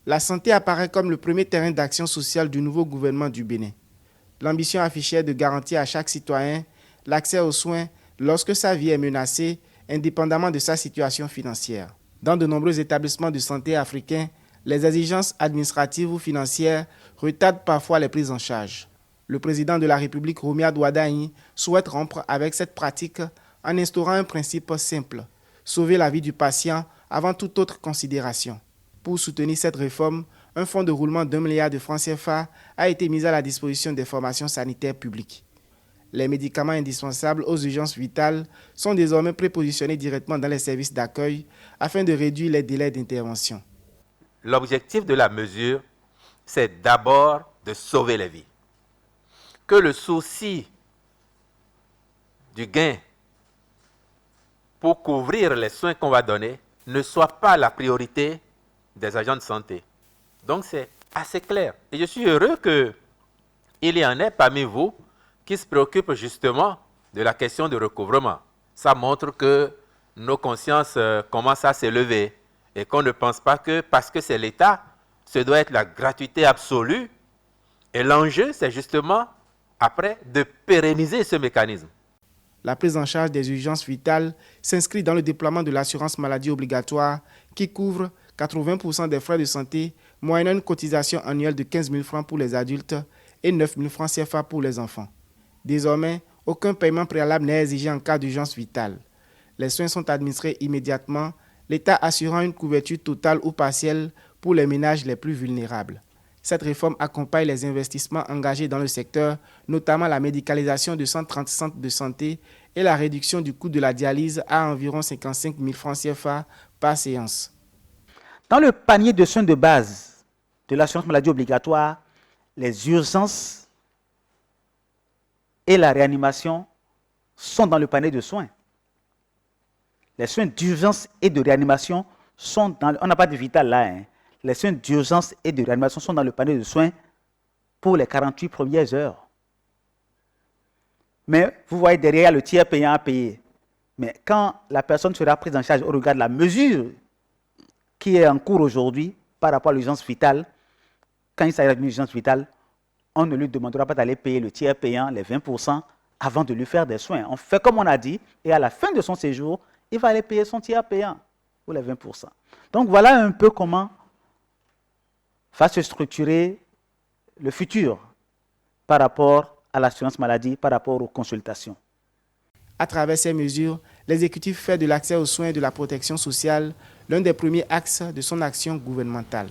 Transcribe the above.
La santé apparaît comme le premier terrain d'action sociale du nouveau gouvernement du Bénin. L'ambition affichée est de garantir à chaque citoyen l'accès aux soins lorsque sa vie est menacée, indépendamment de sa situation financière. Dans de nombreux établissements de santé africains, les exigences administratives ou financières retardent parfois les prises en charge. Le président de la République, Romiad Ouaddahi, souhaite rompre avec cette pratique en instaurant un principe simple: sauver la vie du patient avant toute autre considération. Pour soutenir cette réforme, un fonds de roulement d'1 milliard de francs CFA a été mis à la disposition des formations sanitaires publiques. Les médicaments indispensables aux urgences vitales sont désormais prépositionnés directement dans les services d'accueil afin de réduire les délais d'intervention. L'objectif de la mesure, c'est d'abord de sauver les vies. Que le souci du gain pour couvrir les soins qu'on va donner ne soit pas la priorité des agents de santé. Donc c'est assez clair. Et je suis heureux qu'il y en ait parmi vous qui se préoccupent justement de la question du recouvrement. Ça montre que nos consciences commencent à s'élever et qu'on ne pense pas que parce que c'est l'État, ce doit être la gratuité absolue. Et l'enjeu, c'est justement après de pérenniser ce mécanisme. La prise en charge des urgences vitales s'inscrit dans le déploiement de l'assurance maladie obligatoire qui couvre 80% des frais de santé, moyennant une cotisation annuelle de 15 000 francs pour les adultes et 9 000 francs CFA pour les enfants. Désormais, aucun paiement préalable n'est exigé en cas d'urgence vitale. Les soins sont administrés immédiatement, l'État assurant une couverture totale ou partielle pour les ménages les plus vulnérables. Cette réforme accompagne les investissements engagés dans le secteur, notamment la médicalisation de 130 centres de santé et la réduction du coût de la dialyse à environ 55 000 francs CFA par séance. Dans le panier de soins de base de l'assurance maladie obligatoire, les urgences et la réanimation sont dans le panier de soins. Les soins d'urgence et de réanimation sont dans... On n'a pas de vital là. Les soins d'urgence et de réanimation sont dans le panier de soins pour les 48 premières heures. Mais vous voyez derrière le tiers payant à payer. Mais quand la personne sera prise en charge au regard de la mesure qui est en cours aujourd'hui par rapport à l'urgence vitale, quand il s'agit d'une urgence vitale, on ne lui demandera pas d'aller payer le tiers payant, les 20%, avant de lui faire des soins. On fait comme on a dit, et à la fin de son séjour, il va aller payer son tiers payant, ou les 20%. Donc voilà un peu comment va se structurer le futur par rapport à l'assurance maladie, par rapport aux consultations. À travers ces mesures, l'exécutif fait de l'accès aux soins et de la protection sociale l'un des premiers axes de son action gouvernementale.